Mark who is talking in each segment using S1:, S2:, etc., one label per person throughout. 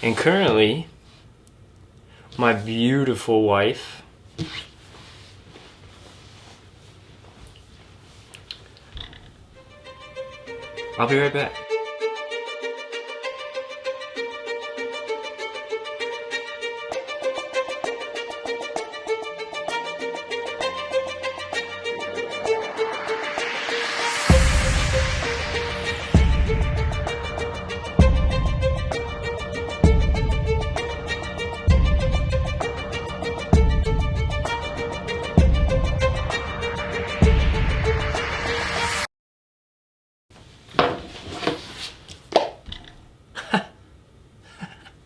S1: And currently, my beautiful wife I'll be right back.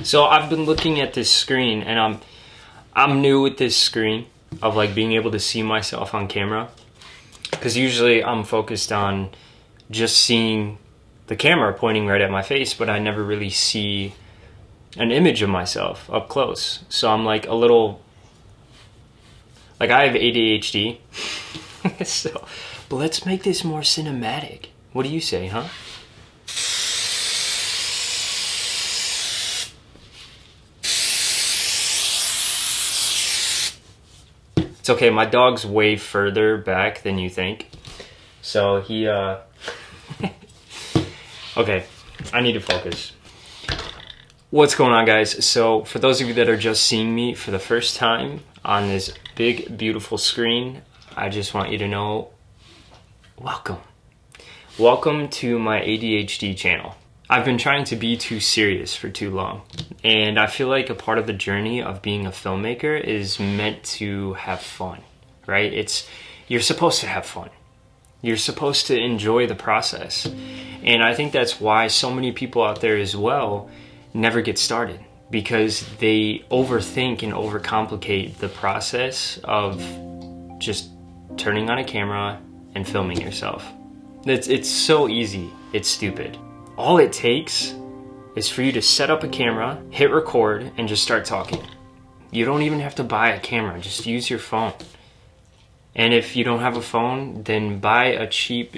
S1: So I've been looking at this screen, and I'm new with this screen of like being able to see myself on camera, because usually I'm focused on just seeing the camera pointing right at my face, but I never really see an image of myself up close. So I'm like a little, like I have ADHD. So, but let's make this more cinematic. What do you say, huh? It's okay, my dog's way further back than you think. So he, okay, I need to focus. What's going on, guys? So for those of you that are just seeing me for the first time on this big, beautiful screen, I just want you to know, welcome. Welcome to my ADHD channel. I've been trying to be too serious for too long, and I feel like a part of the journey of being a filmmaker is meant to have fun, right? You're supposed to have fun. You're supposed to enjoy the process. And I think that's why so many people out there as well never get started, because they overthink and overcomplicate the process of just turning on a camera and filming yourself. It's so easy, it's stupid. All it takes is for you to set up a camera, hit record, and just start talking. You don't even have to buy a camera, just use your phone. And if you don't have a phone, then buy a cheap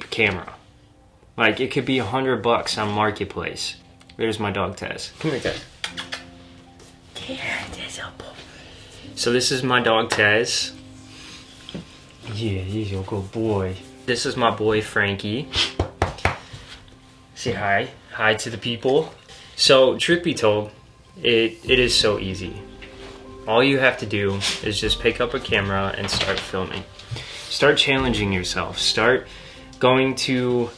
S1: camera. Like, it could be $100 on Marketplace. There's my dog Tez. Come here, Tez. So this is my dog Tez. Yeah, he's a good boy. This is my boy Frankie. Say hi. Hi to the people. So, truth be told, it is so easy. All you have to do is just pick up a camera and start filming. Start challenging yourself. Start going to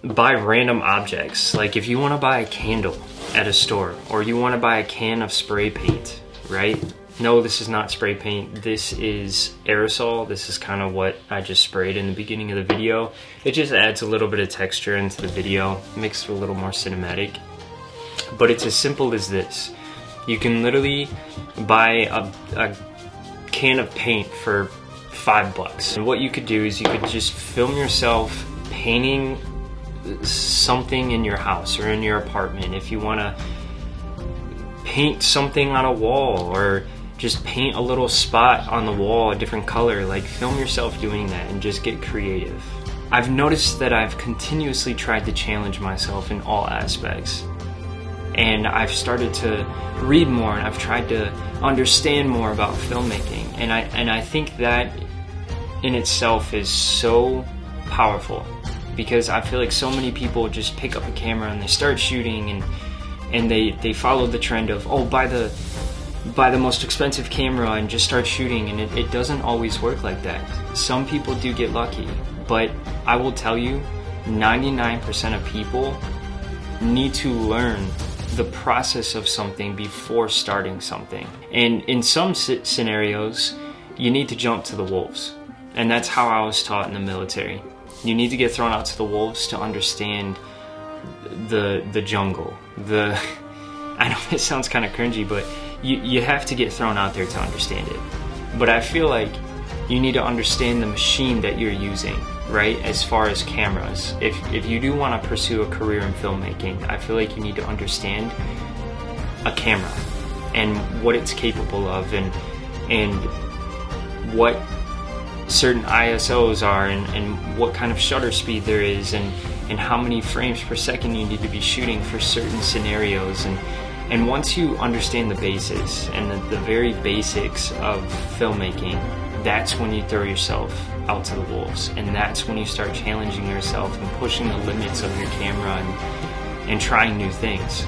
S1: buy random objects. Like if you want to buy a candle at a store, or you want to buy a can of spray paint, right? No, this is not spray paint. This is aerosol. This is kind of what I just sprayed in the beginning of the video. It just adds a little bit of texture into the video, makes it a little more cinematic. But it's as simple as this. You can literally buy a can of paint for $5. And what you could do is you could just film yourself painting something in your house or in your apartment. If you want to paint something on a wall, or just paint a little spot on the wall a different color, like film yourself doing that and just get creative. I've noticed that I've continuously tried to challenge myself in all aspects. And I've started to read more, and I've tried to understand more about filmmaking. And I think that in itself is so powerful, because I feel like so many people just pick up a camera and they start shooting, and they follow the trend of, oh, buy the most expensive camera and just start shooting, and it doesn't always work like that. Some people do get lucky, but I will tell you, 99% of people need to learn the process of something before starting something. And in some scenarios, you need to jump to the wolves. And that's how I was taught in the military. You need to get thrown out to the wolves to understand the jungle. I know this sounds kind of cringy, but you have to get thrown out there to understand it. But I feel like you need to understand the machine that you're using, right? As far as cameras. If you do want to pursue a career in filmmaking, I feel like you need to understand a camera and what it's capable of, and what certain ISOs are, and what kind of shutter speed there is, and how many frames per second you need to be shooting for certain scenarios. And once you understand the basics and the very basics of filmmaking, that's when you throw yourself out to the wolves, and that's when you start challenging yourself and pushing the limits of your camera and trying new things.